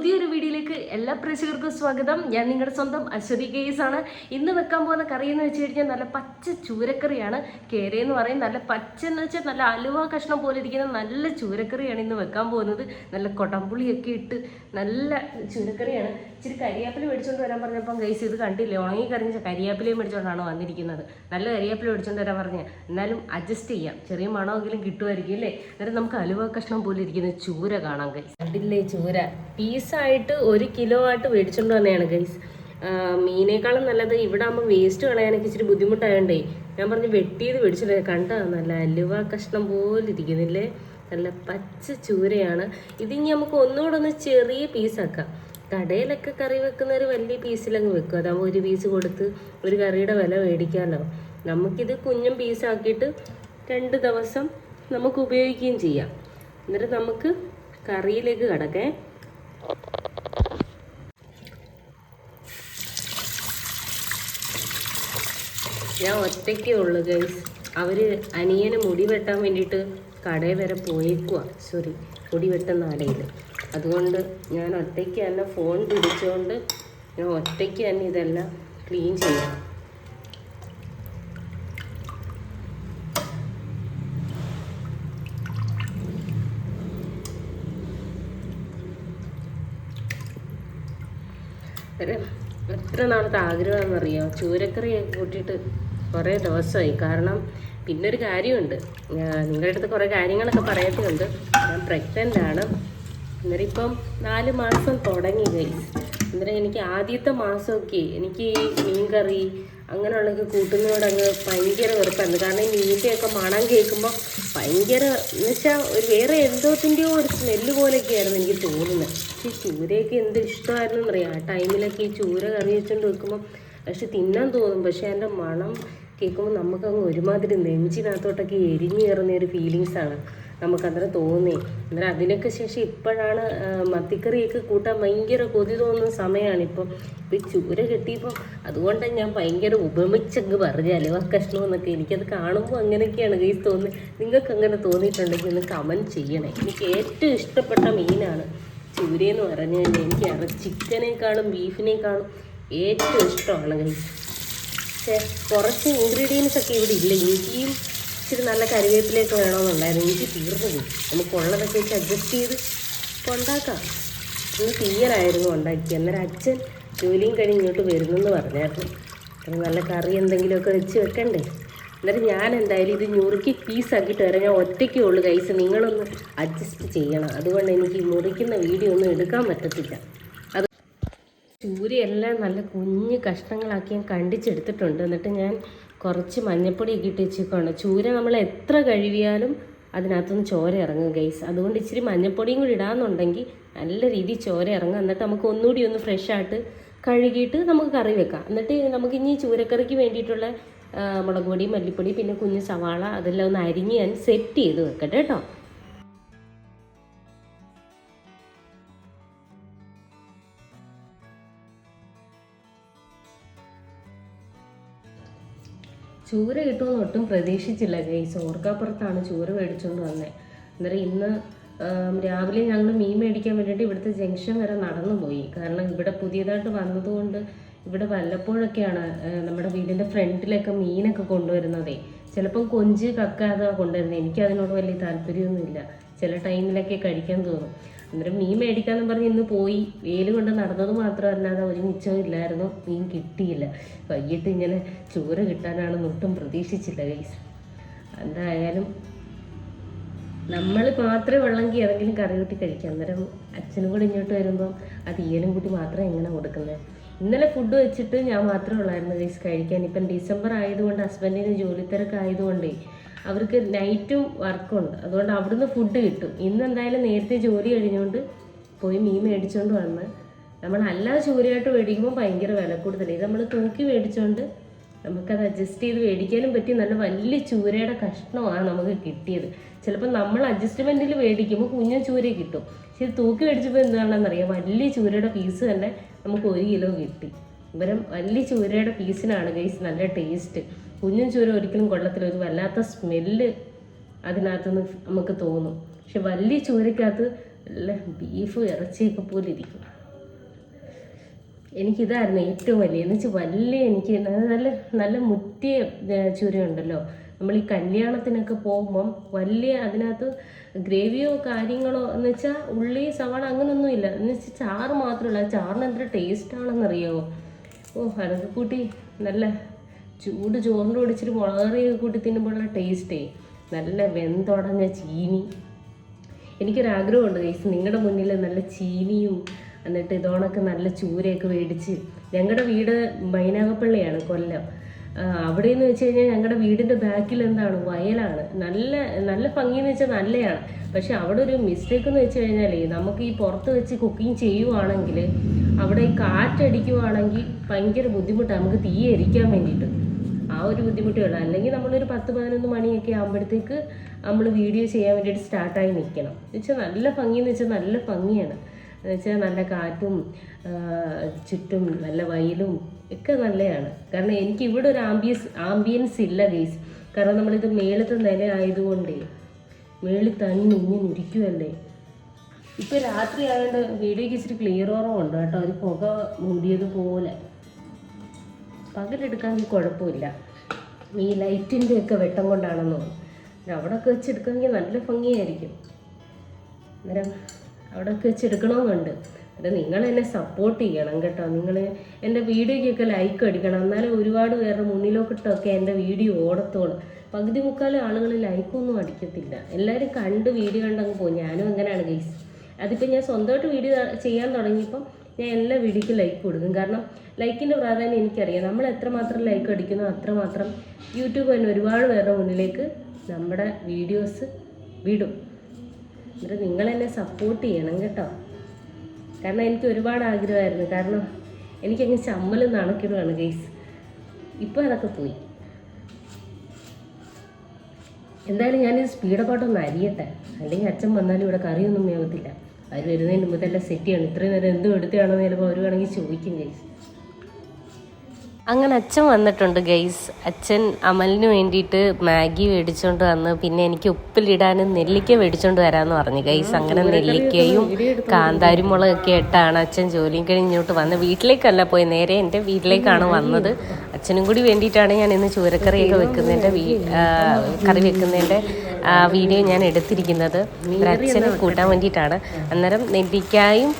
പുതിയൊരു വീഡിയോയിലേക്ക് എല്ലാ പ്രേക്ഷകർക്കും സ്വാഗതം. ഞാൻ നിങ്ങളുടെ സ്വന്തം അശ്വതി കേസ് ആണ്. ഇന്ന് വെക്കാൻ പോകുന്ന കറി എന്ന് വെച്ച് കഴിഞ്ഞാൽ നല്ല പച്ച ചൂരക്കറിയാണ്. കേരയെന്ന് പറയും. നല്ല പച്ച എന്ന് വെച്ചാൽ നല്ല അലുവ കഷ്ണം പോലെ ഇരിക്കുന്ന നല്ല ചൂരക്കറിയാണ് ഇന്ന് വെക്കാൻ പോകുന്നത്. നല്ല കൊടംപുളിയൊക്കെ ഇട്ട് നല്ല ചൂരക്കറിയാണ്. ഇച്ചിരി കരിയാപ്പില മേടിച്ചുകൊണ്ട് വരാൻ പറഞ്ഞപ്പം ഗൈസ് ഇത് കണ്ടില്ലേ, ഉണങ്ങി കറിഞ്ഞ കരിയാപ്പിലയും മേടിച്ചുകൊണ്ടാണ് വന്നിരിക്കുന്നത്. നല്ല കരിയാപ്പില മേടിച്ചുകൊണ്ട് വരാൻ പറഞ്ഞ് എന്നാലും അഡ്ജസ്റ്റ് ചെയ്യാം, ചെറിയ മണമെങ്കിലും കിട്ടുമായിരിക്കും അല്ലേ. അന്നേരം നമുക്ക് അലുവ കഷ്ണം പോലെ ഇരിക്കുന്ന ചൂര കാണാം ഗൈസ്. കണ്ടില്ലേ ചൂര പീസായിട്ട് 1 കിലോ ആയിട്ട് മേടിച്ചുകൊണ്ട് തന്നെയാണ് ഗൈസ്. മീനേക്കാളും നല്ലത് ഇവിടെ ആകുമ്പോൾ വേസ്റ്റ് കളയാനൊക്കെ ഇച്ചിരി ബുദ്ധിമുട്ടായതുകൊണ്ടേ ഞാൻ പറഞ്ഞ് വെട്ടിയത് മേടിച്ചിട്ട് കണ്ടാ നല്ല അലുവ കഷ്ണം പോലെ ഇരിക്കുന്നില്ലേ. നല്ല പച്ച ചൂരയാണ്. ഇതിനി നമുക്ക് ഒന്നുകൂടെ ചെറിയ പീസാക്കാം. കടയിലൊക്കെ കറി വെക്കുന്നവർ വലിയ പീസിലങ്ങ് വെക്കും. അതാകുമ്പോൾ 1 പീസ് കൊടുത്ത് ഒരു കറിയുടെ വില മേടിക്കാമല്ലോ. നമുക്കിത് കുഞ്ഞും പീസാക്കിയിട്ട് 2 ദിവസം നമുക്ക് ഉപയോഗിക്കുകയും ചെയ്യാം. എന്നിട്ട് നമുക്ക് കറിയിലേക്ക് കടക്കേ. ഞാൻ ഒറ്റയ്ക്കേ ഉള്ളൂ ഗൈസ്. അവർ അനിയന് മുടി വെട്ടാൻ വേണ്ടിയിട്ട് കടയിൽ വരെ പോയേക്കുക. മുടി വെട്ടുന്ന ആലയിൽ. അതുകൊണ്ട് ഞാൻ ഒറ്റയ്ക്ക് തന്നെ ഫോൺ പിടിച്ചുകൊണ്ട് ഞാൻ ഒറ്റയ്ക്ക് തന്നെ ഇതെല്ലാം ക്ലീൻ ചെയ്യാം. എത്ര നാളത്തെ ആഗ്രഹമെന്നറിയാം, ചൂരക്കറി കൂട്ടിയിട്ട് കുറേ ദിവസമായി. കാരണം പിന്നൊരു കാര്യമുണ്ട്, നിങ്ങളുടെ അടുത്ത് കുറേ കാര്യങ്ങളൊക്കെ പറയത്തുണ്ട്. ഞാൻ പ്രഗ്നൻ്റ് ആണ്. അന്നേരം ഇപ്പം 4 മാസം തുടങ്ങി ഗൈസ്. അന്നേരം എനിക്ക് ആദ്യത്തെ മാസമൊക്കെ എനിക്ക് ഈ മീൻ കറി അങ്ങനെയുള്ളതൊക്കെ കൂട്ടുന്നതോടങ്ങ് ഭയങ്കര വെറുപ്പായിരുന്നു. കാരണം ഈ മീൻ്റെയൊക്കെ മണം കേൾക്കുമ്പോൾ ഭയങ്കര എന്ന് വെച്ചാൽ ഒരു വേറെ എന്തോത്തിൻ്റെയോ ഒരു സ്മെല്ല് പോലെയൊക്കെയായിരുന്നു എനിക്ക് തോന്നുന്നത്. ഈ ചൂരയൊക്കെ എന്ത് ഇഷ്ടമായിരുന്നു എന്നറിയാം. ആ ടൈമിലൊക്കെ ഈ ചൂര കറി വെച്ചുകൊണ്ട് വെക്കുമ്പോൾ പക്ഷെ തിന്നാൻ തോന്നും. പക്ഷെ അതിൻ്റെ മണം കേൾക്കുമ്പോൾ നമുക്കങ്ങ് ഒരുമാതിരി നെഞ്ചിനകത്തോട്ടൊക്കെ എരിഞ്ഞു കയറുന്ന ഒരു ഫീലിങ്സാണ് നമുക്കന്നേരം തോന്നി. അന്നേരം അതിനൊക്കെ ശേഷം ഇപ്പോഴാണ് മത്തിക്കറിയൊക്കെ കൂട്ടാൻ ഭയങ്കര കൊതി തോന്നുന്ന സമയമാണിപ്പം. ഈ ചൂര കിട്ടിയപ്പം അതുകൊണ്ടാണ് ഞാൻ ഭയങ്കര ഉപമിച്ചങ്ങ് പറഞ്ഞ അലുവ കഷ്ണം എന്നൊക്കെ. എനിക്കത് കാണുമ്പോൾ അങ്ങനെയൊക്കെയാണ് ഗൈസ് തോന്നുന്നത്. നിങ്ങൾക്ക് അങ്ങനെ തോന്നിയിട്ടുണ്ടെങ്കിൽ ഒന്ന് കമൻറ്റ് ചെയ്യണേ. എനിക്ക് ഏറ്റവും ഇഷ്ടപ്പെട്ട മീനാണ് ചൂരയെന്ന് പറഞ്ഞു കഴിഞ്ഞാൽ. എനിക്ക് ചിക്കനേക്കാളും ബീഫിനേക്കാളും ഏറ്റവും ഇഷ്ടമാണ് ഗൈസ്. പക്ഷേ കുറച്ച് ഇൻഗ്രീഡിയൻസ് ഒക്കെ ഇവിടെ ഇല്ല. ഇഞ്ചിയും ഇച്ചിരി നല്ല കറിവേപ്പിലേക്ക് വേണമെന്നുണ്ടായിരുന്നു. ഇഞ്ചി തീർന്നു. നമുക്കുള്ളതൊക്കെ വെച്ച് അഡ്ജസ്റ്റ് ചെയ്ത് ഉണ്ടാക്കാം. ഇന്ന് തീയലായിരുന്നു ഉണ്ടാക്കി. അന്നേരം അച്ഛൻ ജോലിയും കഴിഞ്ഞ് ഇങ്ങോട്ട് വരുന്നെന്ന് പറഞ്ഞായിരുന്നു. അപ്പം നല്ല കറി എന്തെങ്കിലുമൊക്കെ വെച്ച് വെക്കണ്ടേ. അന്നേരം ഞാൻ എന്തായാലും ഇത് ഞുറുക്കി പീസാക്കിയിട്ട് വരാം. ഞാൻ ഒറ്റയ്ക്കേ ഉള്ളൂ കൈസ്. നിങ്ങളൊന്ന് അഡ്ജസ്റ്റ് ചെയ്യണം. അതുകൊണ്ട് എനിക്ക് മുറിക്കുന്ന വീഡിയോ ഒന്നും എടുക്കാൻ പറ്റത്തില്ല. അത് ചൂരയെല്ലാം നല്ല കുഞ്ഞ് കഷ്ണങ്ങളാക്കി ഞാൻ കണ്ടിച്ചെടുത്തിട്ടുണ്ട്. എന്നിട്ട് ഞാൻ കുറച്ച് മഞ്ഞപ്പൊടിയൊക്കെ ഇട്ട് വെച്ചേക്കാണ്. ചൂര നമ്മൾ എത്ര കഴുകിയാലും അതിനകത്തുനിന്ന് ചോര ഇറങ്ങും ഗൈസ്. അതുകൊണ്ട് ഇച്ചിരി മഞ്ഞപ്പൊടിയും കൂടി ഇടാമെന്നുണ്ടെങ്കിൽ നല്ല രീതിയിൽ ചോര ഇറങ്ങും. എന്നിട്ട് നമുക്ക് ഒന്നുകൂടി ഒന്ന് ഫ്രഷായിട്ട് കഴുകിയിട്ട് നമുക്ക് കറി വെക്കാം. എന്നിട്ട് നമുക്കിനി ചൂരക്കറിക്ക് വേണ്ടിയിട്ടുള്ള മുളക് പൊടി, മല്ലിപ്പൊടി, പിന്നെ കുഞ്ഞ് സവാള അതെല്ലാം ഒന്ന് അരിഞ്ഞ് ഞാൻ സെറ്റ് ചെയ്ത് വെക്കട്ടെ കേട്ടോ. ചൂര കിട്ടുമെന്ന് ഒട്ടും പ്രതീക്ഷിച്ചില്ല ഗൈസ്. ഓർക്കാപ്പുറത്താണ് ചൂര മേടിച്ചുകൊണ്ട് വന്നത്. അന്നേരം ഇന്ന് രാവിലെ ഞങ്ങൾ മീൻ മേടിക്കാൻ വേണ്ടിയിട്ട് ഇവിടുത്തെ ജംഗ്ഷൻ വരെ നടന്നു പോയി. കാരണം ഇവിടെ പുതിയതായിട്ട് വന്നതുകൊണ്ട് ഇവിടെ വല്ലപ്പോഴൊക്കെയാണ് നമ്മുടെ വീടിൻ്റെ ഫ്രണ്ടിലൊക്കെ മീനൊക്കെ കൊണ്ടുവരുന്നതേ. ചിലപ്പം കൊഞ്ച് കക്കാതെ കൊണ്ടുവരുന്നത്. എനിക്കതിനോട് വലിയ താല്പര്യമൊന്നുമില്ല. ചില ടൈമിലൊക്കെ കഴിക്കാൻ തോന്നും. അന്നേരം മീൻ മേടിക്കാമെന്ന് പറഞ്ഞ് ഇന്ന് പോയി. വെയിൽ കൊണ്ട് നടന്നത് മാത്രമല്ലാതെ ഒരു മിച്ചവും ഇല്ലായിരുന്നു. മീൻ കിട്ടിയില്ല. വൈകിട്ട് ഇങ്ങനെ ചൂര കിട്ടാനാണെന്ന് ഒട്ടും പ്രതീക്ഷിച്ചില്ല ഗൈസ്. എന്തായാലും നമ്മൾ മാത്രമേ ഉള്ളെങ്കിൽ ഏതെങ്കിലും കറി കൂട്ടി കഴിക്കാം. അന്നേരം അച്ഛനും കൂടി ഇങ്ങോട്ട് വരുമ്പം ആ തീയലും കൂട്ടി മാത്രം എങ്ങനെ കൊടുക്കുന്നത്. ഇന്നലെ ഫുഡ് വെച്ചിട്ട് ഞാൻ മാത്രമേ ഉള്ളായിരുന്നു ഗൈസ് കഴിക്കാൻ. ഇപ്പം ഡിസംബർ ആയതുകൊണ്ട് ഹസ്ബൻഡിന് ജോലി തിരക്കായതുകൊണ്ടേ അവർക്ക് നൈറ്റും വർക്കുണ്ട്. അതുകൊണ്ട് അവിടുന്ന് ഫുഡ് കിട്ടും. ഇന്ന് എന്തായാലും നേരത്തെ ജോലി കഴിഞ്ഞുകൊണ്ട് പോയി മീൻ മേടിച്ചുകൊണ്ട് വന്ന് നമ്മളല്ലാതെ ചൂരയായിട്ട് മേടിക്കുമ്പോൾ ഭയങ്കര വില കൂടുതൽ. ഇത് നമ്മൾ തൂക്കി മേടിച്ചുകൊണ്ട് നമുക്കത് അഡ്ജസ്റ്റ് ചെയ്ത് മേടിക്കാനും പറ്റി. നല്ല വലിയ ചൂരയുടെ കഷ്ണമാണ് നമുക്ക് കിട്ടിയത്. ചിലപ്പോൾ നമ്മൾ അഡ്ജസ്റ്റ്മെൻറ്റിൽ മേടിക്കുമ്പോൾ കുഞ്ഞൻ ചൂര കിട്ടും. പക്ഷെ ഇത് തൂക്കി മേടിച്ചപ്പോൾ എന്താണെന്നറിയാം, വലിയ ചൂരയുടെ പീസ് തന്നെ നമുക്ക് 1 കിലോ കിട്ടി. ഇവരും വലിയ ചൂരയുടെ പീസിനാണ് ഗൈസ് നല്ല ടേസ്റ്റ്. കുഞ്ഞൻ ചൂര ഒരിക്കലും കൊള്ളത്തില്ല. ഒരു വല്ലാത്ത സ്മെല്ല് അതിനകത്തുനിന്ന് നമുക്ക് തോന്നും. പക്ഷെ വലിയ ചൂരക്കകത്ത് നല്ല ബീഫ് ഇറച്ചിയൊക്കെ പോലെ ഇരിക്കും. എനിക്കിതായിരുന്നു ഏറ്റവും വലിയ എന്ന് വെച്ചാൽ വലിയ എനിക്ക് നല്ല നല്ല മുറ്റിയ ചൂരയുണ്ടല്ലോ. നമ്മൾ ഈ കല്യാണത്തിനൊക്കെ പോകുമ്പം വലിയ അതിനകത്ത് ഗ്രേവിയോ കാര്യങ്ങളോ എന്ന് വെച്ചാൽ ഉള്ളി സവാള അങ്ങനെയൊന്നും ഇല്ല. എന്ന് വെച്ചാൽ ചാറ് മാത്രമല്ല, ചാറിന് എന്തൊരു ടേസ്റ്റാണെന്നറിയാമോ. അതൊക്കെ കൂട്ടി നല്ല ചൂട് ചോറിൻ്റെ ഒടിച്ചിട്ട് മുളകറിയൊക്കെ കൂട്ടി തിന്നുമ്പോഴുള്ള ടേസ്റ്റേ, നല്ല വെന്തുടഞ്ഞ ചീനി. എനിക്കൊരാഗ്രഹമുണ്ട് ഗൈസ്, നിങ്ങളുടെ മുന്നിൽ നല്ല ചീനിയും എന്നിട്ട് ഇതോണൊക്കെ നല്ല ചൂരയൊക്കെ മേടിച്ച്. ഞങ്ങളുടെ വീട് മൈനാഗപ്പള്ളിയാണ്, കൊല്ലം. അവിടെ എന്ന് വെച്ച് കഴിഞ്ഞാൽ ഞങ്ങളുടെ വീടിൻ്റെ ബാക്കിൽ എന്താണ് വയലാണ്. നല്ല നല്ല ഭംഗിയെന്ന് വെച്ചാൽ നല്ലതാണ്. പക്ഷെ അവിടെ ഒരു മിസ്റ്റേക്ക് എന്ന് വെച്ച് കഴിഞ്ഞാൽ നമുക്ക് ഈ പുറത്ത് വെച്ച് കുക്കിംഗ് ചെയ്യുവാണെങ്കിൽ അവിടെ ഈ കാറ്റടിക്കുവാണെങ്കിൽ ഭയങ്കര ബുദ്ധിമുട്ടാണ് നമുക്ക് തീ എരിക്കാൻ വേണ്ടിയിട്ട്. ആ ഒരു ബുദ്ധിമുട്ടേ ഉള്ളൂ. അല്ലെങ്കിൽ നമ്മളൊരു 10-11 മണിയൊക്കെ ആകുമ്പോഴത്തേക്ക് നമ്മൾ വീഡിയോ ചെയ്യാൻ വേണ്ടിയിട്ട് സ്റ്റാർട്ടായി നിൽക്കണം. എന്ന് വെച്ചാൽ നല്ല ഭംഗിയെന്ന് വെച്ചാൽ നല്ല ഭംഗിയാണ്. എന്ന് വെച്ചാൽ നല്ല കാറ്റും ചുറ്റും നല്ല വയലും ഒക്കെ നല്ലതാണ്. കാരണം എനിക്ക് ഇവിടെ ഒരു ആംബിയൻസ് ഇല്ല ഗൈസ്. കാരണം നമ്മളിത് മേളത്തെ നില ആയതുകൊണ്ടേ മേളിൽ തന്നെ ഇങ്ങനെ ഇരിക്കുമല്ലേ. ഇപ്പോൾ രാത്രി ആയതുകൊണ്ട് വീഡിയോയ്ക്ക് ഇച്ചിരി ക്ലിയർ കുറവുണ്ട് കേട്ടോ. ഒരു പുക മൂടിയതുപോലെ. പകലെടുക്കാൻ കുഴപ്പമില്ല, ഈ ലൈറ്റിൻ്റെ ഒക്കെ വെട്ടം കൊണ്ടാണെന്ന് തോന്നുന്നു. അവിടെയൊക്കെ വെച്ചെടുക്കാമെങ്കിൽ നല്ല ഭംഗിയായിരിക്കും. അന്നേരം അവിടെയൊക്കെ വെച്ചെടുക്കണമെന്നുണ്ട്. അത് നിങ്ങൾ എന്നെ സപ്പോർട്ട് ചെയ്യണം കേട്ടോ. നിങ്ങൾ എൻ്റെ വീഡിയോയ്ക്കൊക്കെ ലൈക്ക് അടിക്കണം, എന്നാലും ഒരുപാട് പേരുടെ മുന്നിലോക്കിട്ടൊക്കെ എൻ്റെ വീഡിയോ ഓടത്തോളൂ. പകുതി മുക്കാലും ആളുകൾ ലൈക്കൊന്നും അടിക്കത്തില്ല. എല്ലാവരും കണ്ട് വീഡിയോ കണ്ടങ്ങ് പോകും. ഞാനും അങ്ങനെയാണ് ഗൈസ്. അതിപ്പോൾ ഞാൻ സ്വന്തമായിട്ട് വീഡിയോ ചെയ്യാൻ തുടങ്ങിയപ്പം ഞാൻ എല്ലാ വീഡിയോയ്ക്കും ലൈക്ക് കൊടുക്കും. കാരണം ലൈക്കിൻ്റെ പ്രാധാന്യം എനിക്കറിയാം. നമ്മൾ എത്രമാത്രം ലൈക്ക് അടിക്കുന്നോ അത്രമാത്രം യൂട്യൂബ് തന്നെ ഒരുപാട് പേരുടെ മുന്നിലേക്ക് നമ്മുടെ വീഡിയോസ് വിടും. എന്നിട്ട് നിങ്ങളെന്നെ സപ്പോർട്ട് ചെയ്യണം കേട്ടോ. കാരണം എനിക്ക് ഒരുപാട് ആഗ്രഹമായിരുന്നു. കാരണം എനിക്കങ്ങ് ചമ്മലും നടക്കിടുവാണ് ഗൈസ്. ഇപ്പോൾ അതൊക്കെ പോയി. എന്തായാലും ഞാനിത് സ്പീഡപ്പായിട്ടൊന്ന് അരിയട്ടെ, അല്ലെങ്കിൽ അച്ഛൻ വന്നാലും ഇവിടെ കറിയൊന്നും വേവത്തില്ല. അവർ വരുന്നതിന് മുമ്പ് തന്നെ സെറ്റ് ചെയ്യണം. ഇത്രയും നേരം എന്തും എടുത്താണെന്ന് ചിലപ്പോൾ അവർ വേണമെങ്കിൽ ചോദിക്കും ഗൈസ്. അങ്ങനെ അച്ഛൻ വന്നിട്ടുണ്ട് ഗൈസ്. അച്ഛൻ അമലിന് വേണ്ടിയിട്ട് മാഗി മേടിച്ചോണ്ട് വന്ന്, പിന്നെ എനിക്ക് ഉപ്പിലിടാനും നെല്ലിക്ക മേടിച്ചോണ്ട് വരാമെന്ന് പറഞ്ഞു ഗൈസ്. അങ്ങനെ നെല്ലിക്കയും കാന്താരിമുളകൊക്കെ ഇട്ടാണ് അച്ഛൻ ജോലിയും കഴിഞ്ഞ് ഇങ്ങോട്ട് വന്ന്. വീട്ടിലേക്കല്ല പോയി, നേരെ എൻ്റെ വീട്ടിലേക്കാണ് വന്നത്. അച്ഛനും കൂടി വേണ്ടിയിട്ടാണ് ഞാൻ ഇന്ന് ചൂരക്കറിയൊക്കെ വെക്കുന്നതിൻ്റെ കറി വെക്കുന്നതിൻ്റെ വീഡിയോ ഞാൻ എടുത്തിരിക്കുന്നത്. അച്ഛന് കൂട്ടാൻ വേണ്ടിയിട്ടാണ്. അന്നേരം നെല്ലിക്കായും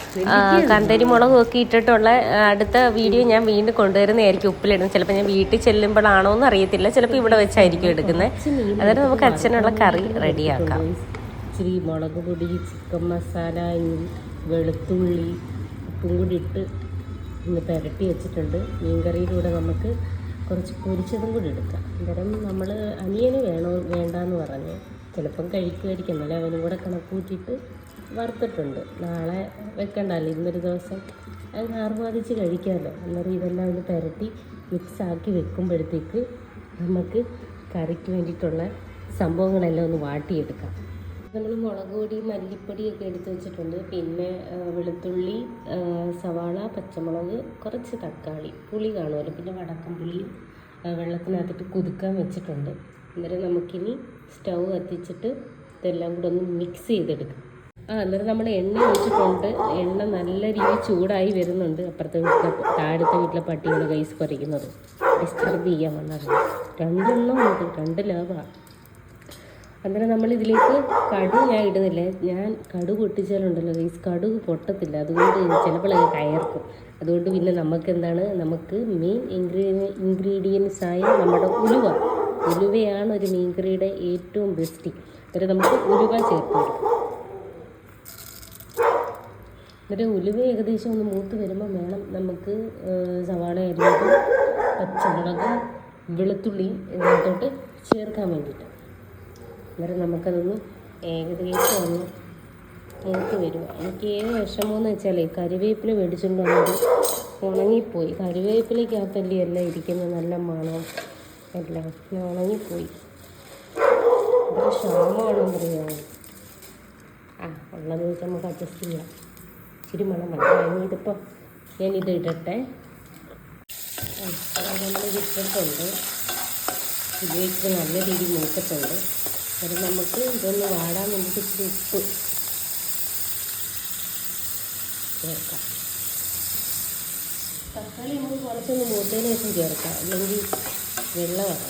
കാന്താരിമുളകും ഒക്കെ ഇട്ടിട്ടുള്ള അടുത്ത വീഡിയോ ഞാൻ വീണ്ടും കൊണ്ടുവരുന്നതായിരിക്കും. ഉപ്പിലിടുന്നത് ചിലപ്പോൾ ഞാൻ വീട്ടിൽ ചെല്ലുമ്പോഴാണോ എന്ന് അറിയത്തില്ല, ചിലപ്പോൾ ഇവിടെ വെച്ചായിരിക്കും എടുക്കുന്നത്. അന്നേരം നമുക്ക് അച്ഛനുള്ള കറി റെഡിയാക്കാം. ഇച്ചിരി മുളക് പൊടി, ചിക്കൻ മസാല, വെളുത്തുള്ളി, ഉപ്പും കൂടി ഇട്ട് ഇന്ന് പുരട്ടി വെച്ചിട്ടുണ്ട്. മീൻകറിയിലൂടെ നമുക്ക് കുറച്ച് പൊരിച്ചതും കൂടി എടുക്കാം. അന്നേരം നമ്മൾ അനിയന് വേണ്ടാന്ന് പറഞ്ഞു. ചിലപ്പം കഴിക്കുമായിരിക്കും, എന്നാലും അവനും കൂടെ കണക്ക് കൂട്ടിയിട്ട് വറുത്തിട്ടുണ്ട്. നാളെ വെക്കണ്ടല്ലോ, ഇന്നൊരു ദിവസം അത് ആർവാദിച്ച് കഴിക്കാമല്ലോ. അന്നേരം ഇതെല്ലാം ഒന്ന് പുരട്ടി മിക്സാക്കി വെക്കുമ്പോഴത്തേക്ക് നമുക്ക് കറിക്ക് വേണ്ടിയിട്ടുള്ള സംഭവങ്ങളെല്ലാം ഒന്ന് വാട്ടിയെടുക്കാം. നമ്മൾ മുളക് പൊടി, മല്ലിപ്പൊടിയൊക്കെ എടുത്ത് വെച്ചിട്ടുണ്ട്. പിന്നെ വെളുത്തുള്ളി, സവാള, പച്ചമുളക്, കുറച്ച് തക്കാളി, പുളി കാണുമല്ലോ, പിന്നെ വടക്കം പുളിയും വെള്ളത്തിനകത്തിട്ട് കുതുക്കാൻ വെച്ചിട്ടുണ്ട്. അന്നേരം നമുക്കിനി സ്റ്റൗ കത്തിച്ചിട്ട് ഇതെല്ലാം കൂടെ ഒന്ന് മിക്സ് ചെയ്തെടുക്കാം. അന്നേരം നമ്മൾ എണ്ണ ഒഴിച്ചിട്ടുണ്ട്. എണ്ണ നല്ല രീതിയിൽ ചൂടായി വരുന്നുണ്ട്. അപ്പുറത്തെ വീട്ടിലെ താഴത്തെ വീട്ടിലെ പട്ടികൾ കൈസ് പറിക്കുന്നത് ഡിസ്റ്റർബ് ചെയ്യാൻ വന്നത്. 2 ഉണ്ട്, 2 ലാഭമാണ്. അന്നേരം നമ്മളിതിലേക്ക് കടുക് ഞാൻ ഇടുന്നില്ല. ഞാൻ കടുക് പൊട്ടിച്ചാലുണ്ടല്ലോ ഗൈസ്, കടുക് പൊട്ടത്തില്ല. അതുകൊണ്ട് ചിലപ്പോൾ അത് കയർക്കും. അതുകൊണ്ട് പിന്നെ നമുക്ക് മെയിൻ ഇൻഗ്രീഡിയൻസായ നമ്മുടെ ഉലുവയാണ് ഒരു മീൻകറിയുടെ ഏറ്റവും ബെസ്റ്റ്. അന്നേരം നമുക്ക് ഉലുവ ചേർത്ത് കൊടുക്കും. എന്നിട്ട് ഉലുവ ഏകദേശം ഒന്ന് മൂത്ത് വരുമ്പോൾ വേണം നമുക്ക് സവാള അരിഞ്ഞതും പച്ചമുളകും വെളുത്തുള്ളിയും ഇതിനകത്തോട്ട് ചേർക്കാൻ വേണ്ടിയിട്ട്. അന്നേരം നമുക്കതൊന്ന് ഏകദേശം ഒന്ന് മൂത്ത് വരും. എനിക്ക് ഏത് വിഷമമെന്ന് വെച്ചാൽ കറിവേപ്പില മേടിച്ചുകൊണ്ട് വന്നത് ഉണങ്ങിപ്പോയി. കറിവേപ്പിലയ്ക്കകത്തല്ലേ എല്ലാം ഇരിക്കുന്നത്, നല്ല മണം എല്ലാം ഉണങ്ങിപ്പോയി. അതൊരു ക്ഷാമമാണെന്ന് അറിയാമോ. ഉള്ളത് വെച്ച് നമുക്ക് അഡ്ജസ്റ്റ് ചെയ്യാം. ഇച്ചിരി മണം വേണം. ഇതിപ്പോൾ ഞാനിത് ഇടട്ടെ. നമ്മളിത് ഇട്ടിട്ടുണ്ട്. ഇതിലേക്ക് നല്ല രീതിയിൽ മൂത്തിട്ടുണ്ട്. അത് നമുക്ക് ഇതൊന്ന് വാടാൻ വേണ്ടിയിട്ട് ഇച്ചിരി ഉപ്പ് ചേർക്കാം. തക്കാളി നമുക്ക് കുറച്ചൊന്ന് മൂത്തതിന് ശേഷം ചേർക്കാം, അല്ലെങ്കിൽ വെള്ളമാണ്.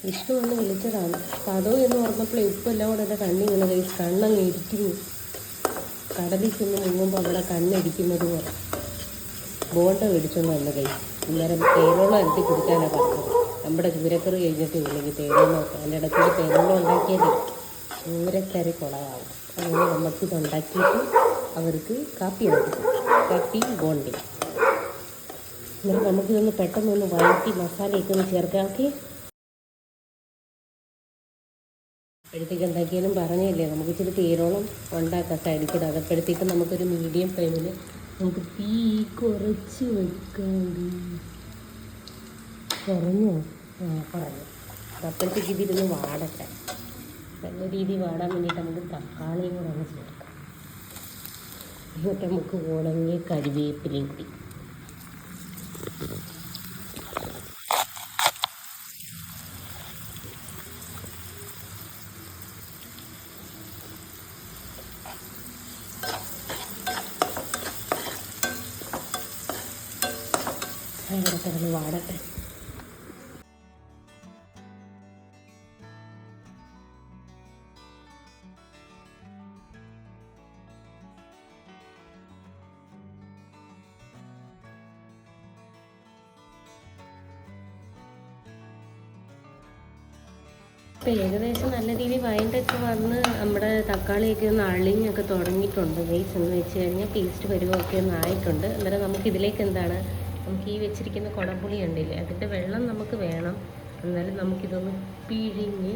വിഷ്ണു വന്ന് വിളിച്ചതാണ്. പദവും എന്ന് പറഞ്ഞപ്പോൾ ഉപ്പെല്ലാം കൂടെ എൻ്റെ കണ്ണിങ്ങനെ കഴിച്ച് കണ്ണങ്ങ് ഇരിക്കുന്നു. കടലിൽ ചെന്ന് മുങ്ങുമ്പോൾ അവിടെ കണ്ണിരിക്കുന്നത് പോലെ. ബോണ്ട മേടിച്ചൊന്നും അല്ല കൈ. അന്നേരം തേനോളം അരട്ടി കുടിക്കാനാണ് പറഞ്ഞത്. നമ്മുടെ ചൂരക്കറി കഴിഞ്ഞിട്ട് ഇല്ലെങ്കിൽ തേനോളമൊക്കെ അതിൻ്റെ ഇടയ്ക്ക് തേനോളം ഉണ്ടാക്കിയാൽ ചൂരക്കറി കുളമാവും. അതുകൊണ്ട് നമുക്കിത് ഉണ്ടാക്കിയിട്ട് അവർക്ക് കാപ്പി നടക്കും, കാപ്പി ബോണ്ടി. അന്നേരം നമുക്കിതൊന്ന് പെട്ടെന്നൊന്ന് വഴറ്റി മസാലയൊക്കെ ഒന്ന് ചേർക്കാക്കി അപ്പോഴത്തേക്ക് എന്താക്കിയാലും പറഞ്ഞില്ലേ, നമുക്ക് ഇച്ചിരി തേനോളം ഉണ്ടാക്കാം സൈഡിൽ. അതപ്പോഴത്തേക്ക് നമുക്കൊരു മീഡിയം ഫ്ലെയിമിൽ നമുക്ക് തീ കുറച്ച് വെക്കാണ്ട്. കുറഞ്ഞോ? കുറഞ്ഞു. അപ്പോഴത്തേക്ക് ഇതിരുന്ന് വാടട്ടെ. നല്ല രീതിയിൽ വാടാൻ വേണ്ടിയിട്ട് നമുക്ക് തക്കാളിയും കൂടെ ഒന്ന് ചേർക്കാം. എന്നിട്ട് നമുക്ക് ഉണങ്ങിയ കരിവേപ്പിലയും കൂടി. അവിടെ കിടന്ന് വാടട്ടെ. ഇപ്പം ഏകദേശം നല്ല രീതിയിൽ വൈൻഡൊക്കെ വന്ന് നമ്മുടെ തക്കാളിയൊക്കെ ഒന്ന് അളിഞ്ഞൊക്കെ തുടങ്ങിയിട്ടുണ്ട് ഗൈസ്. എന്ന് വെച്ച് കഴിഞ്ഞാൽ പേസ്റ്റ് പരുവമൊക്കെ ഒന്ന് ആയിട്ടുണ്ട്. അന്നേരം നമുക്കിതിലേക്ക് എന്താണ്, നമുക്ക് ഈ വെച്ചിരിക്കുന്ന കുടംപുളി ഉണ്ടില്ലേ, അതിൻ്റെ വെള്ളം നമുക്ക് വേണം. എന്നാലും നമുക്കിതൊന്ന് പിഴിഞ്ഞ്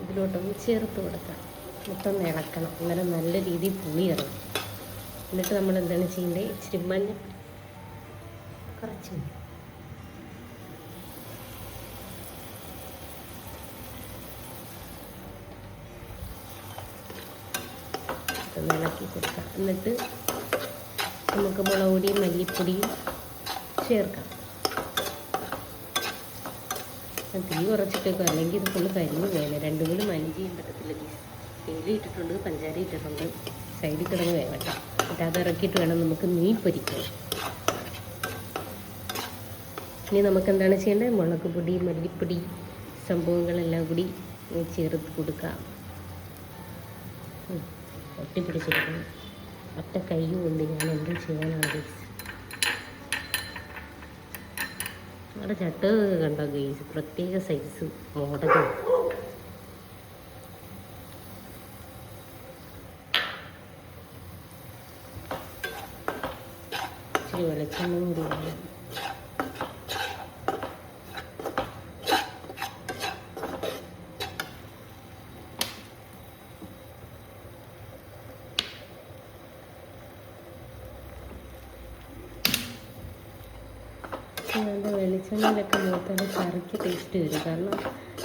ഇതിലോട്ടൊന്ന് ചേർത്ത് കൊടുക്കാം. മൊത്തം ഇളക്കണം. അന്നേരം നല്ല രീതിയിൽ പുളി ഇറങ്ങും. എന്നിട്ട് നമ്മൾ എന്താണ് ചെയ്യേണ്ടത്, ഇച്ചിരി മഞ്ഞ കുറച്ച് ഇളക്കി കൊടുക്കാം. എന്നിട്ട് നമുക്ക് മുളക് പൊടിയും മല്ലിപ്പൊടിയും ചേർക്കാം. തീ കുറച്ചിട്ടേക്കും, അല്ലെങ്കിൽ ഇത് ഫുള്ള് കരിഞ്ഞ് വേണം. രണ്ടും കൂടി മൈൻഡ് ചെയ്യാൻ പറ്റത്തില്ല. തേയില ഇട്ടിട്ടുണ്ട്, പഞ്ചാര ഇട്ടിട്ടുണ്ട്, സൈഡിൽ കിടന്ന് വേവട്ടെ. എന്നിട്ട് അത് ഇറക്കിയിട്ട് വേണം നമുക്ക് മീൻ പൊരിക്കാൻ. ഇനി നമുക്ക് എന്താണ് ചെയ്യേണ്ടത്, മുളക് പൊടി മല്ലിപ്പൊടി സംഭവങ്ങളെല്ലാം കൂടി ചേർത്ത് കൊടുക്കാം. ഒട്ടിപ്പിടിച്ചിരിക്കുന്നു. ഒറ്റ കൈ കൊണ്ട് ഞാൻ എന്തും ചെയ്യാനാണ് ഗൈസ്. അവിടെ ചട്ട് കണ്ടോ ഗൈസ്, പ്രത്യേക സൈസ് മോഡലും. ഇച്ചിരി വെളിച്ചെണ്ണ കൂടി വേണം. അതിൻ്റെ വെളിച്ചെണ്ണയിലൊക്കെ മൂത്താൽ കറിക്ക് ടേസ്റ്റ് വരും. കാരണം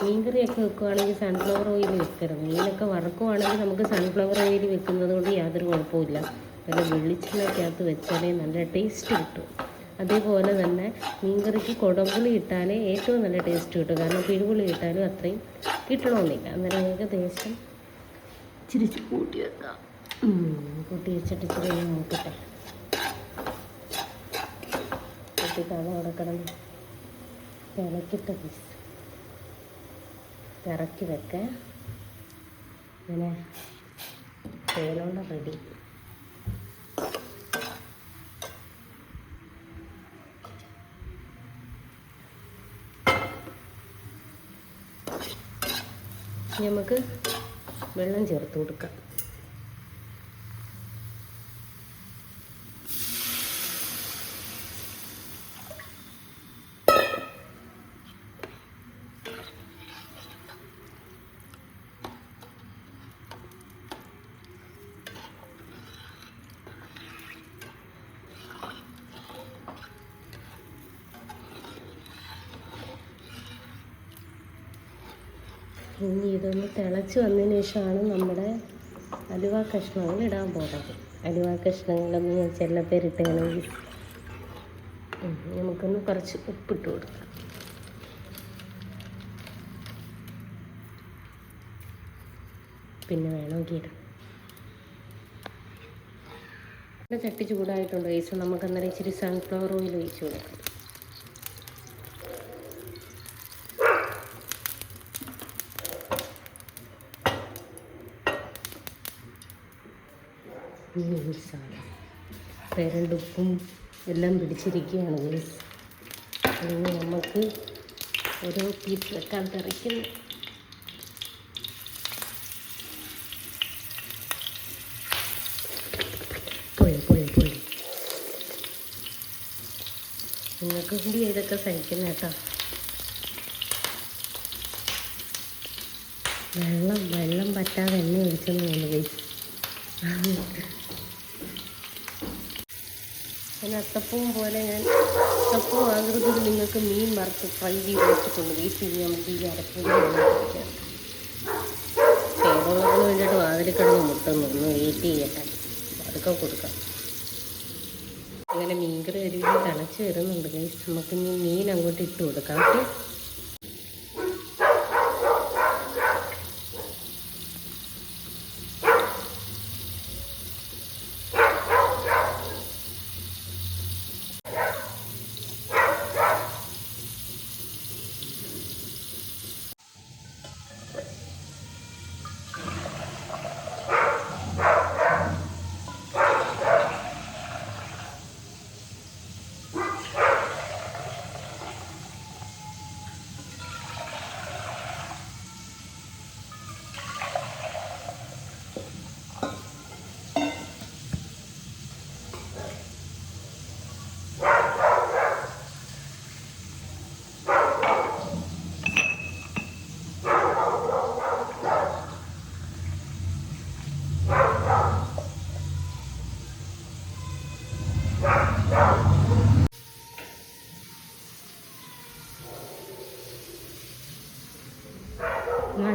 മീൻകറിയൊക്കെ വെക്കുവാണെങ്കിൽ സൺഫ്ലവർ ഓയിൽ വെക്കരുത്. മീനൊക്കെ വറക്കുവാണെങ്കിൽ നമുക്ക് സൺഫ്ലവർ ഓയിൽ വെക്കുന്നത് കൊണ്ട് യാതൊരു കുഴപ്പമില്ല. നല്ല വെളിച്ചെണ്ണയ്ക്കകത്ത് വെച്ചാലേ നല്ല ടേസ്റ്റ് കിട്ടും. അതേപോലെ തന്നെ മീൻകറിക്ക് കുടംപുളി ഇട്ടാലേ ഏറ്റവും നല്ല ടേസ്റ്റ് കിട്ടും. കാരണം പിഴുപുളി ഇട്ടാലും അത്രയും കിട്ടണമെന്നില്ല. അന്നേരം നിങ്ങൾക്ക് ടേസ്റ്റ് ഇച്ചിരി കൂട്ടി വെക്കാം. കൂട്ടി വെച്ചിട്ട് ഇച്ചിരി നോക്കട്ടെ. ാണ് അവിടെ കിടന്ന് തിളക്കിട്ട പീസ് ഇറക്കി വെക്കാൻ. അങ്ങനെ തേനോണ്ട റെഡി. നമുക്ക് വെള്ളം ചേർത്ത് കൊടുക്കാം. ഇനി ഇതൊന്ന് തിളച്ച് വന്നതിന് ശേഷമാണ് നമ്മുടെ അലുവ കഷ്ണങ്ങൾ ഇടാൻ പോകുന്നത്. അലുവ കഷ്ണങ്ങളൊന്ന് ഞാൻ ചെല്ലപ്പേരിട്ടാണെങ്കിൽ നമുക്കൊന്ന് കുറച്ച് ഉപ്പിട്ട് കൊടുക്കാം. പിന്നെ വേണമെങ്കിൽ ഇടാം. ചട്ടി ചൂടായിട്ടുണ്ട് ഗൈസ്. നമുക്ക് അന്നേരം ഇച്ചിരി സൺഫ്ലവർ ഓയിൽ ഒഴിച്ച് കൊടുക്കാം. പേരണ്ടുപ്പും എല്ലാം പിടിച്ചിരിക്കുകയാണ് ഗൈസ്. ഇനി നമുക്ക് ഓരോ പീസ് വെക്കാൻ തെറിക്കുന്നു. പോയി നിങ്ങൾക്ക് കൂടി ഇതൊക്കെ സഹിക്കുന്ന കേട്ടോ. വെള്ളം പറ്റാതെ എണ്ണ ഒഴിച്ചെന്ന് തോന്നുന്നു ഗൈസ്. പിന്നെ അത്തപ്പവും പോലെ ഞാൻ അത്തപ്പവും ആകൃതിയിൽ നിങ്ങൾക്ക് മീൻ വറുത്ത് ഫ്രൈ ചെയ്ത് വെച്ചിട്ടുണ്ട് ഗൈസ്. ഇനി നമുക്ക് ഈ അരപ്പൊടി ചേറുള്ളതിന് വേണ്ടിയിട്ട് വാതിൽ കിടന്ന് മുട്ടുന്നു. ഒന്ന് വെയിറ്റ് ചെയ്യട്ടെ, അതൊക്കെ കൊടുക്കാം. അങ്ങനെ മീൻകറി ഒരു തിളച്ച് വരുന്നുണ്ട് ഗൈസ്. നമുക്കിനി മീൻ അങ്ങോട്ട് ഇട്ട് കൊടുക്കാം. ഓക്കെ,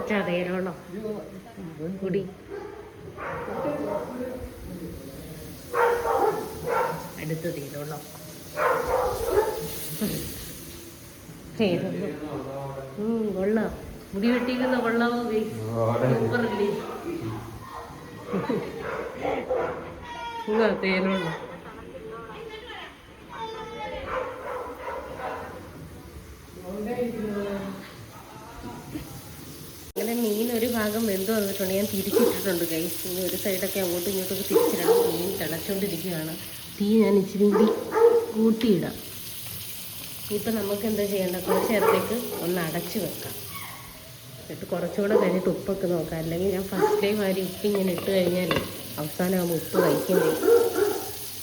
ചതയലോളോ കൂടി അടുത്ത് തീരോളോ. കൊള്ളാം. മുടി വെട്ടിക്കുന്ന കൊള്ളാമോ? സൂപ്പറല്ലേ? തേനോളോ. അങ്ങനെ മീൻ ഒരു ഭാഗം വെന്ത് വന്നിട്ടുണ്ട്. ഞാൻ തിരിച്ചിട്ടിട്ടുണ്ട് ഗൈസ്. ഇനി ഒരു സൈഡൊക്കെ അങ്ങോട്ടും ഇങ്ങോട്ടൊക്കെ തിരിച്ചിടണം. മീൻ തിളച്ചുകൊണ്ടിരിക്കുകയാണ്. തീ ഞാൻ ഇച്ചിരി കൂടി കൂട്ടിയിടാം. ഇപ്പം നമുക്ക് എന്താ ചെയ്യേണ്ടത്? കുറച്ച് നേരത്തേക്ക് ഒന്ന് അടച്ച് വെക്കാം. എന്നിട്ട് കുറച്ചുകൂടെ കഴിഞ്ഞിട്ട് ഉപ്പൊക്കെ നോക്കാം. അല്ലെങ്കിൽ ഞാൻ ഫസ്റ്റ് ടൈം ഉപ്പിങ്ങനെ ഇട്ട് കഴിഞ്ഞാൽ അവസാനമാകുമ്പോൾ ഉപ്പ് കഴിക്കേണ്ടി.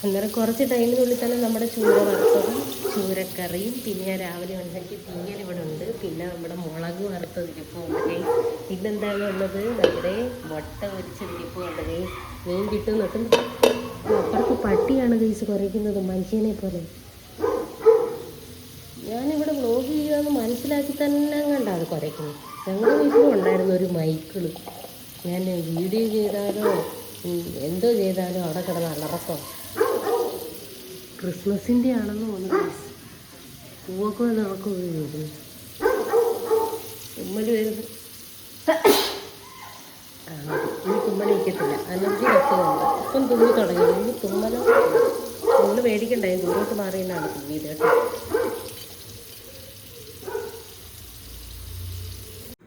അന്നേരം കുറച്ച് ടൈമിനുള്ളിൽ തന്നെ നമ്മുടെ ചൂര വറുത്തതും ചൂരക്കറിയും, പിന്നെ ഞാൻ രാവിലെ ഉണ്ടാക്കി തീയൽ ഇവിടെ ഉണ്ട്, പിന്നെ നമ്മുടെ മുളക് വറുത്തത് ഇരിപ്പുണ്ട്. ഇതെന്താണുള്ളത്? നമ്മുടെ മുട്ട പൊരിച്ചതിരിപ്പുണ്ട്. മീൻ കിട്ടും നോട്ടും. അപ്പുറത്ത് പട്ടിയാണ് ഗൈസ് കുറയ്ക്കുന്നത് മനുഷ്യനെ പോലെ. ഞാനിവിടെ വ്ലോഗ് ചെയ്യുകയെന്ന് മനസ്സിലാക്കി തന്നെ കണ്ടാണ് കുറയ്ക്കുന്നത്. ഞങ്ങളുടെ വീട്ടിലും ഉണ്ടായിരുന്നു ഒരു മൈക്കിള്. ഞാൻ വീഡിയോ ചെയ്താലോ എന്തോ ചെയ്താലോ അവിടെ കിടന്ന് അലറക്കം. ക്രിസ്മസിൻ്റെ ആണെന്ന് തോന്നുന്നു. പൂവൊക്കെ നമുക്ക് വരുന്നു. തുമ്മൽ വരുന്നത് ഇനി തുമ്മൽ വയ്ക്കത്തില്ല. അലർജി രക്തമുണ്ട്. ഇപ്പം തുമ്മി തുടങ്ങി. ഇനി തുമ്മലോ തുമ്മൽ മേടിക്കണ്ടായി. ദൂരോട്ട് മാറിയെന്നാണ് തുമ്മിയത് കേട്ടോ.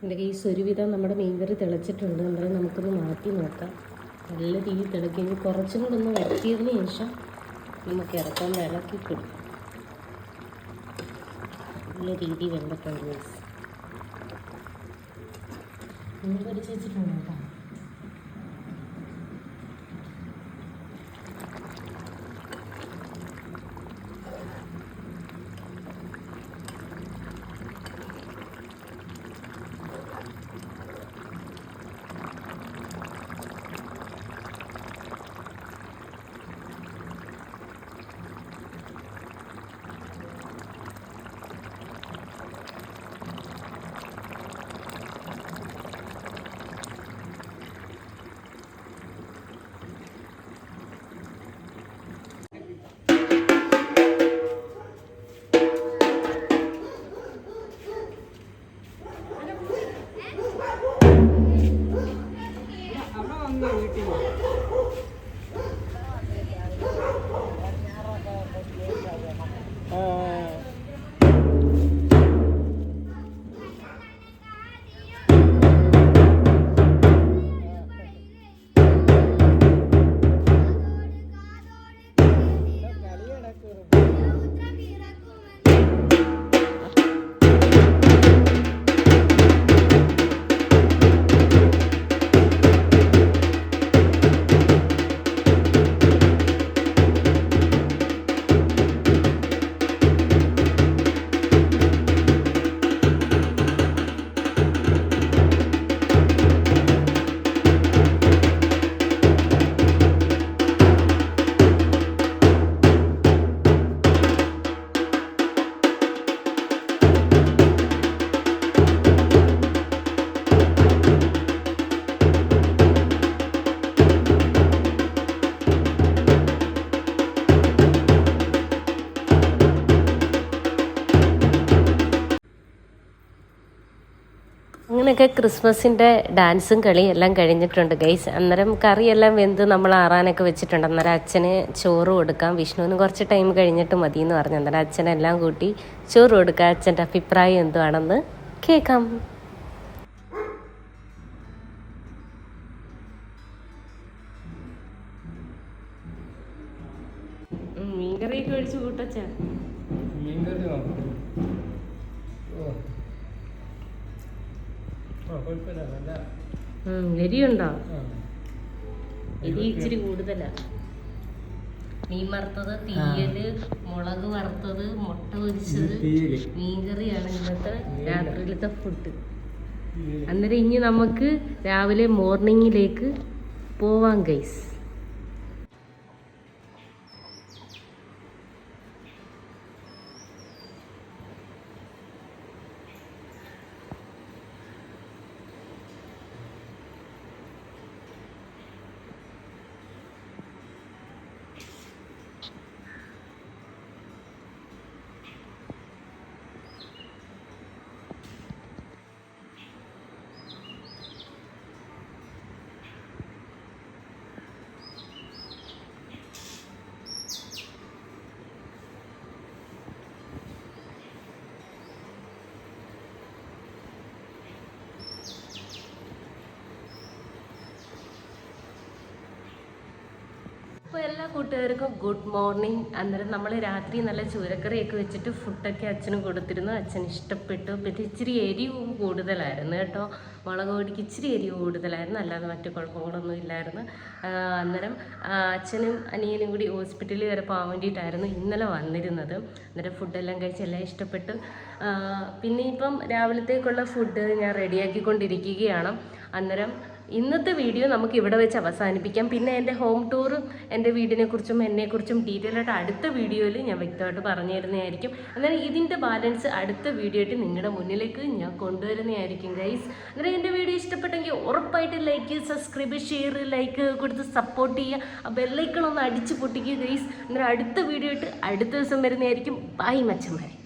എൻ്റെ കേസ് ഒരുവിധം നമ്മുടെ മീൻകറി തിളച്ചിട്ടുണ്ട്. എന്നാലും നമുക്കൊന്ന് മാറ്റി നോക്കാം. നല്ല രീതിയിൽ തിളക്കി. ഇനി കുറച്ചും കൂടെ ഒന്ന് വറ്റിയതിന് ശേഷം നമുക്ക് ഇറക്കാൻ ഇളക്കി കൊടുക്കും. നല്ല രീതിയിൽ വെള്ളട്ടുണ്ട് കേസ്. മീൻ പൊരിച്ച് വെച്ചിട്ടുണ്ട് കേട്ടോ. അങ്ങനെയൊക്കെ ക്രിസ്മസിൻ്റെ ഡാൻസും കളിയും എല്ലാം കഴിഞ്ഞിട്ടുണ്ട് ഗൈസ്. അന്നേരം കറിയെല്ലാം വെന്ത് നമ്മൾ ആറാനൊക്കെ വെച്ചിട്ടുണ്ട്. അന്നേരം അച്ഛന് ചോറ് കൊടുക്കാം, വിഷ്ണുവിന് കുറച്ച് ടൈം കഴിഞ്ഞിട്ട് മതി എന്ന് പറഞ്ഞു. അന്നേരം അച്ഛനെല്ലാം കൂട്ടി ചോറ് കൊടുക്കാം. അച്ഛൻ്റെ അഭിപ്രായം എന്തുവാണെന്ന് കേൾക്കാം. മീൻകറിയൊക്കെ ഒഴിച്ച് കൂട്ടച്ച. എരിയുണ്ടോ? എരി ഇച്ചിരി കൂടുതലാ. മീൻ വറുത്തത്, തീയല്, മുളക് വറുത്തത്, മുട്ട പൊരിച്ചത്, മീൻകറിയാണ് ഇന്നത്തെ രാത്രിയിലത്തെ ഫുഡ്. അന്നേരം ഇനി നമുക്ക് രാവിലെ മോർണിംഗിലേക്ക് പോവാം ഗൈസ്. അപ്പോൾ എല്ലാ കൂട്ടുകാർക്കും ഗുഡ് മോർണിംഗ്. അന്നേരം നമ്മൾ രാത്രി നല്ല ചൂരക്കറിയൊക്കെ വെച്ചിട്ട് ഫുഡൊക്കെ അച്ഛന് കൊടുത്തിരുന്നു. അച്ഛൻ ഇഷ്ടപ്പെട്ടു. പിന്നെ ഇച്ചിരി എരിവ് കൂടുതലായിരുന്നു കേട്ടോ. മുളക് പൊടിക്ക് ഇച്ചിരി എരിവ് കൂടുതലായിരുന്നു, അല്ലാതെ മറ്റു കുഴപ്പങ്ങളൊന്നും ഇല്ലായിരുന്നു. അന്നേരം അച്ഛനും അനിയനും കൂടി ഹോസ്പിറ്റലിൽ വരെ പോകാൻ വേണ്ടിയിട്ടായിരുന്നു ഇന്നലെ വന്നിരുന്നത്. അന്നേരം ഫുഡെല്ലാം കഴിച്ച് എല്ലാം ഇഷ്ടപ്പെട്ടു. പിന്നെ ഇപ്പം രാവിലത്തേക്കുള്ള ഫുഡ് ഞാൻ റെഡിയാക്കിക്കൊണ്ടിരിക്കുകയാണ്. അന്നേരം ഇന്നത്തെ വീഡിയോ നമുക്ക് ഇവിടെ വെച്ച് അവസാനിപ്പിക്കാം. പിന്നെ എൻ്റെ ഹോം ടൂറും എൻ്റെ വീടിനെക്കുറിച്ചും എന്നെക്കുറിച്ചും ഡീറ്റെയിൽ ആയിട്ട് അടുത്ത വീഡിയോയിൽ ഞാൻ വ്യക്തമായിട്ട് പറഞ്ഞു തരുന്നതായിരിക്കും. അന്നേരം ഇതിൻ്റെ ബാലൻസ് അടുത്ത വീഡിയോ ആയിട്ട് നിങ്ങളുടെ മുന്നിലേക്ക് ഞാൻ കൊണ്ടുവരുന്നതായിരിക്കും ഗൈസ്. അന്നേരം എൻ്റെ വീഡിയോ ഇഷ്ടപ്പെട്ടെങ്കിൽ ഉറപ്പായിട്ട് ലൈക്ക്, സബ്സ്ക്രൈബ്, ഷെയർ, ലൈക്ക് കൊടുത്ത് സപ്പോർട്ട് ചെയ്യുക. ആ ബെല്ലൈക്കൺ ഒന്ന് അടിച്ച് പൊട്ടിക്കുക ഗൈസ്. അന്നേരം അടുത്ത വീഡിയോ ആയിട്ട് അടുത്ത ദിവസം വരുന്നതായിരിക്കും. ബൈ മച്ചന്മാരെ.